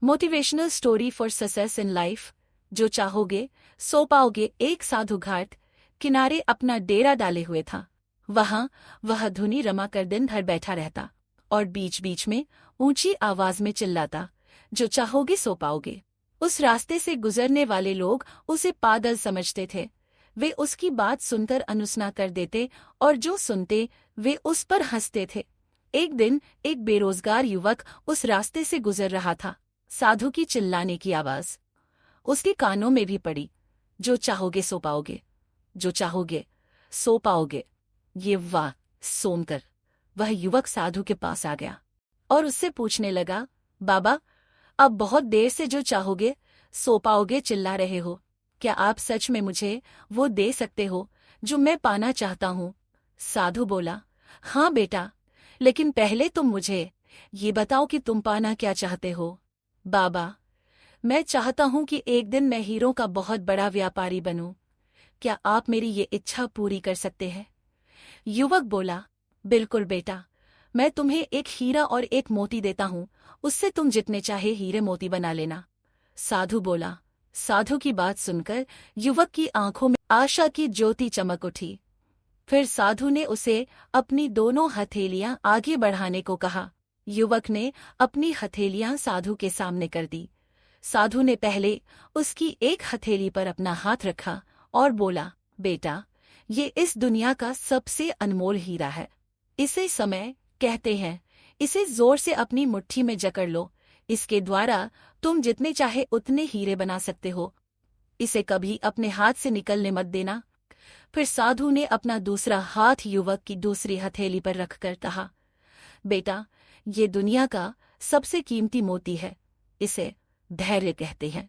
Motivational story for success in life. जो चाहोगे सो पाओगे। एक साधु घाट किनारे अपना डेरा डाले हुए था। वहां वह धुनी रमा कर दिन भर बैठा रहता और बीच बीच में ऊंची आवाज में चिल्लाता, जो चाहोगे सो पाओगे। उस रास्ते से गुजरने वाले लोग उसे पागल समझते थे। वे उसकी बात सुनकर अनुसना कर देते और जो सुनते वे उस पर हंसते थे। एक दिन एक बेरोजगार युवक उस रास्ते से गुजर रहा था। साधु की चिल्लाने की आवाज उसके कानों में भी पड़ी। जो चाहोगे सो पाओगे, जो चाहोगे सो पाओगे। ये वाह सोनकर वह युवक साधु के पास आ गया और उससे पूछने लगा, बाबा, अब बहुत देर से जो चाहोगे सो पाओगे चिल्ला रहे हो। क्या आप सच में मुझे वो दे सकते हो जो मैं पाना चाहता हूँ? साधु बोला, हाँ बेटा, लेकिन पहले तुम मुझे ये बताओ कि तुम पाना क्या चाहते हो। बाबा, मैं चाहता हूँ कि एक दिन मैं हीरों का बहुत बड़ा व्यापारी बनूं। क्या आप मेरी ये इच्छा पूरी कर सकते हैं? युवक बोला, बिल्कुल बेटा, मैं तुम्हें एक हीरा और एक मोती देता हूँ। उससे तुम जितने चाहे हीरे मोती बना लेना। साधु बोला। साधु की बात सुनकर युवक की आंखों में आशा की ज्योति चमक उठी। फिर साधु ने उसे अपनी दोनों हथेलियां आगे बढ़ाने को कहा। युवक ने अपनी हथेलियां साधु के सामने कर दी। साधु ने पहले उसकी एक हथेली पर अपना हाथ रखा और बोला, बेटा, ये इस दुनिया का सबसे अनमोल हीरा है। इसे समय कहते हैं। इसे जोर से अपनी मुट्ठी में जकड़ लो। इसके द्वारा तुम जितने चाहे उतने हीरे बना सकते हो। इसे कभी अपने हाथ से निकलने मत देना। फिर साधु ने अपना दूसरा हाथ युवक की दूसरी हथेली पर रखकर कहा, बेटा, ये दुनिया का सबसे कीमती मोती है। इसे धैर्य कहते हैं।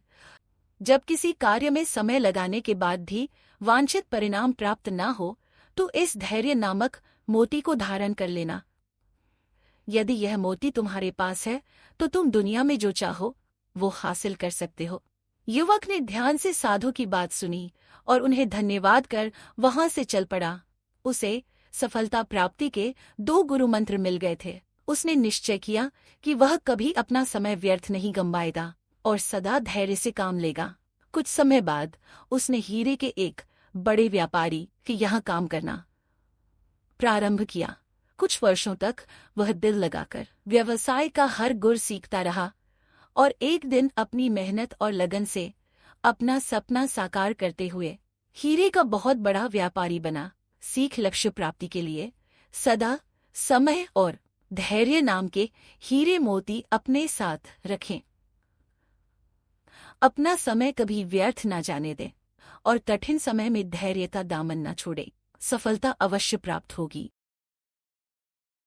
जब किसी कार्य में समय लगाने के बाद भी वांछित परिणाम प्राप्त न हो तो इस धैर्य नामक मोती को धारण कर लेना। यदि यह मोती तुम्हारे पास है तो तुम दुनिया में जो चाहो वो हासिल कर सकते हो। युवक ने ध्यान से साधु की बात सुनी और उन्हें धन्यवाद कर वहां से चल पड़ा। उसे सफलता प्राप्ति के 2 गुरु मंत्र मिल गए थे। उसने निश्चय किया कि वह कभी अपना समय व्यर्थ नहीं गंवाएगा और सदा धैर्य से काम लेगा। कुछ समय बाद उसने हीरे के एक बड़े व्यापारी के यहाँ काम करना प्रारंभ किया। कुछ वर्षों तक वह दिल लगाकर व्यवसाय का हर गुर सीखता रहा और एक दिन अपनी मेहनत और लगन से अपना सपना साकार करते हुए हीरे का बहुत बड़ा व्यापारी बना। सीख लक्ष्य प्राप्ति के लिए सदा समय और धैर्य नाम के हीरे मोती अपने साथ रखें। अपना समय कभी व्यर्थ न जाने दें और कठिन समय में धैर्य का दामन न छोड़े। सफलता अवश्य प्राप्त होगी।